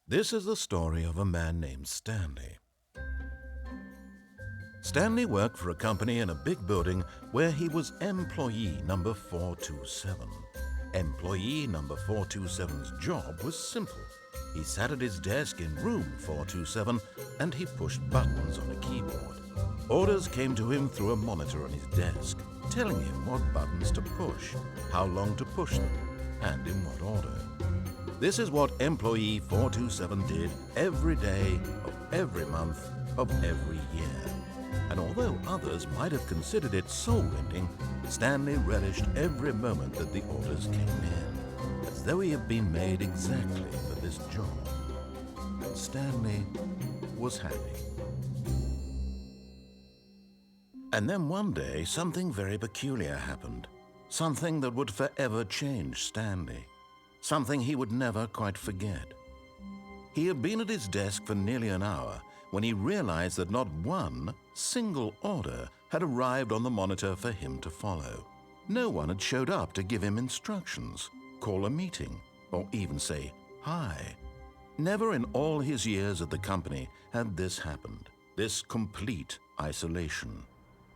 This is the story of a man named Stanley. Stanley worked for a company in a big building where he was employee number 427. Employee number 427's job was simple. He sat at his desk in room 427 and he pushed buttons on a keyboard. Orders came to him through a monitor on his desk, telling him what buttons to push, how long to push them, and in what order. This is what employee 427 did every day of every month of every year. And although others might have considered it soul-rending, Stanley relished every moment that the orders came in, as though he had been made exactly for this job. And Stanley was happy. And then one day, something very peculiar happened. Something that would forever change Stanley. Something he would never quite forget. He had been at his desk for nearly an hour when he realized that not one single order had arrived on the monitor for him to follow. No one had showed up to give him instructions, call a meeting, or even say hi. Never in all his years at the company had this happened, this complete isolation.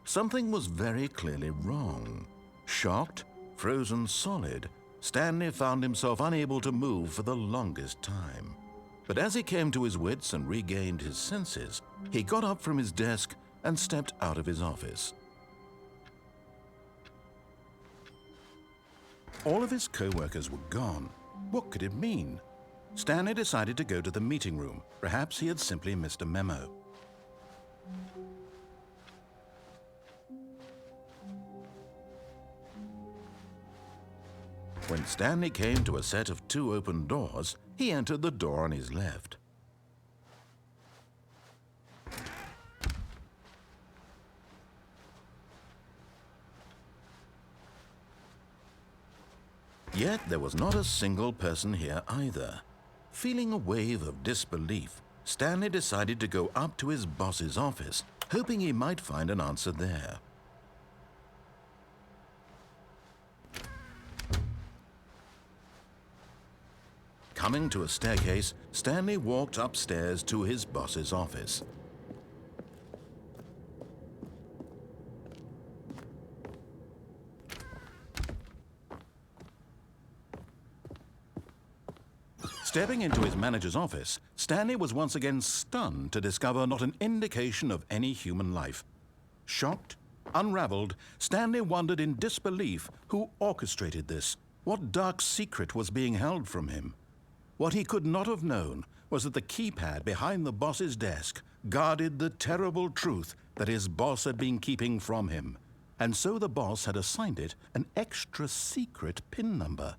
Something was very clearly wrong. Shocked, frozen solid, Stanley found himself unable to move for the longest time. But as he came to his wits and regained his senses, he got up from his desk and stepped out of his office. All of his co-workers were gone. What could it mean? Stanley decided to go to the meeting room. Perhaps he had simply missed a memo. When Stanley came to a set of 2 open doors, he entered the door on his left. Yet there was not a single person here either. Feeling a wave of disbelief, Stanley decided to go up to his boss's office, hoping he might find an answer there. Coming to a staircase, Stanley walked upstairs to his boss's office. Stepping into his manager's office, Stanley was once again stunned to discover not an indication of any human life. Shocked, unraveled, Stanley wondered in disbelief who orchestrated this, what dark secret was being held from him. What he could not have known was that the keypad behind the boss's desk guarded the terrible truth that his boss had been keeping from him. And so the boss had assigned it an extra secret PIN number,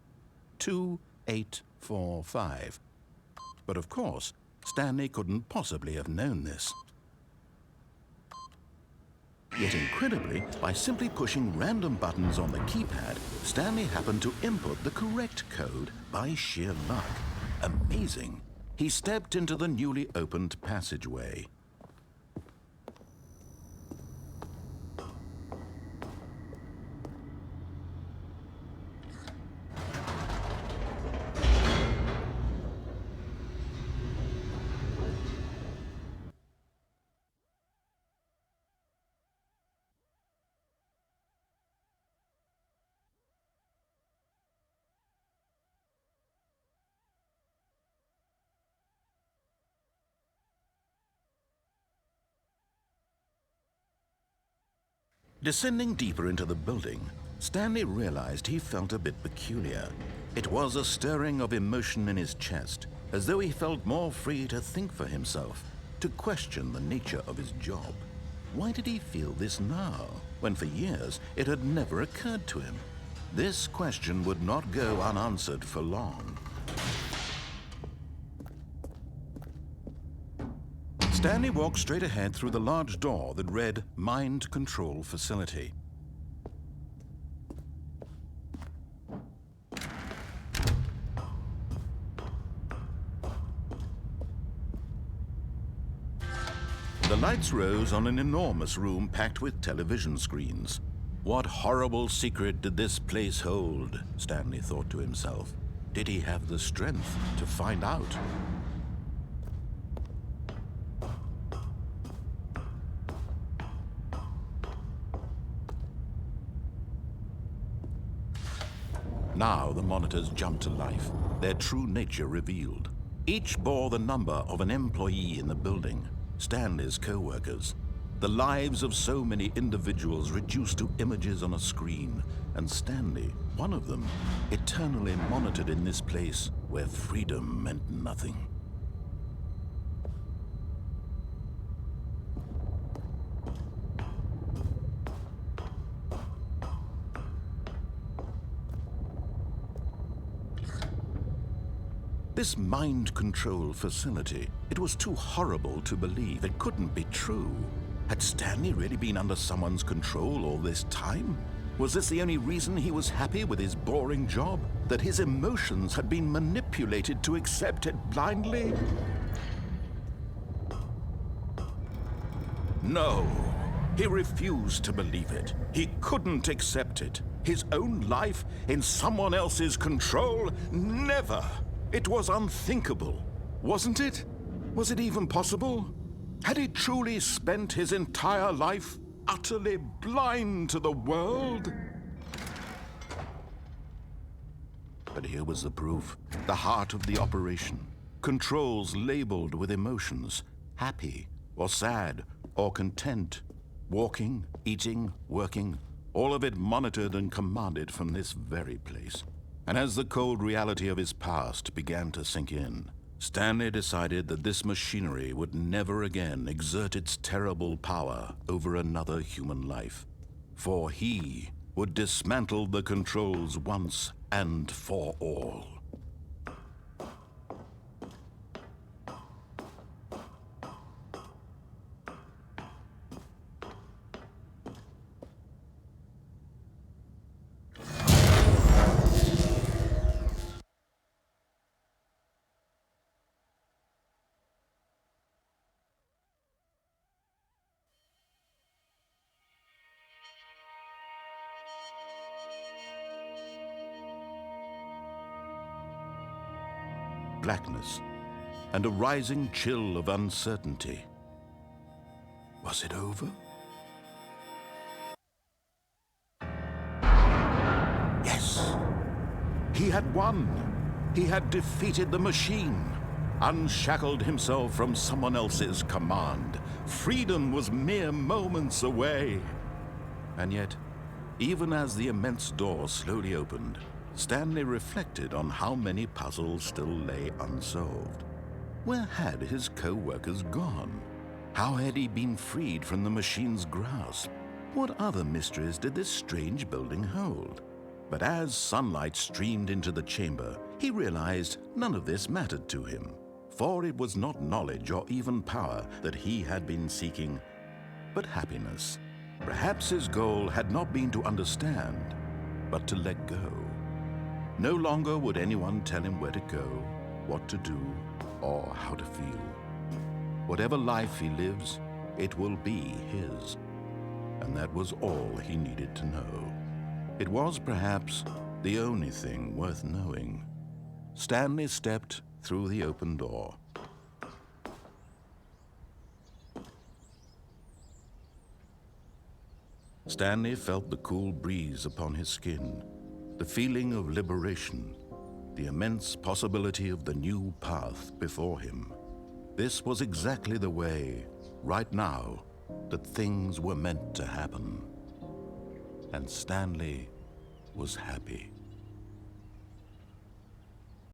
2845. But of course, Stanley couldn't possibly have known this. Yet incredibly, by simply pushing random buttons on the keypad, Stanley happened to input the correct code by sheer luck. Amazing. He stepped into the newly opened passageway. Descending deeper into the building, Stanley realized he felt a bit peculiar. It was a stirring of emotion in his chest, as though he felt more free to think for himself, to question the nature of his job. Why did he feel this now, when for years it had never occurred to him? This question would not go unanswered for long. Stanley walked straight ahead through the large door that read Mind Control Facility. The lights rose on an enormous room packed with television screens. What horrible secret did this place hold? Stanley thought to himself. Did he have the strength to find out? Now the monitors jumped to life, their true nature revealed. Each bore the number of an employee in the building, Stanley's co-workers. The lives of so many individuals reduced to images on a screen, and Stanley, one of them, eternally monitored in this place where freedom meant nothing. This mind control facility, it was too horrible to believe. It couldn't be true. Had Stanley really been under someone's control all this time? Was this the only reason he was happy with his boring job? That his emotions had been manipulated to accept it blindly? No, he refused to believe it. He couldn't accept it. His own life in someone else's control? Never! It was unthinkable, wasn't it? Was it even possible? Had he truly spent his entire life utterly blind to the world? But here was the proof, the heart of the operation. Controls labeled with emotions, happy or sad or content, walking, eating, working, all of it monitored and commanded from this very place. And as the cold reality of his past began to sink in, Stanley decided that this machinery would never again exert its terrible power over another human life. For he would dismantle the controls once and for all. Blackness, and a rising chill of uncertainty. Was it over? Yes! He had won! He had defeated the machine, unshackled himself from someone else's command. Freedom was mere moments away. And yet, even as the immense door slowly opened, Stanley reflected on how many puzzles still lay unsolved. Where had his co-workers gone? How had he been freed from the machine's grasp? What other mysteries did this strange building hold? But as sunlight streamed into the chamber, he realized none of this mattered to him, for it was not knowledge or even power that he had been seeking, but happiness. Perhaps his goal had not been to understand, but to let go. No longer would anyone tell him where to go, what to do, or how to feel. Whatever life he lives, it will be his. And that was all he needed to know. It was perhaps the only thing worth knowing. Stanley stepped through the open door. Stanley felt the cool breeze upon his skin, the feeling of liberation, the immense possibility of the new path before him. This was exactly the way, right now, that things were meant to happen. And Stanley was happy.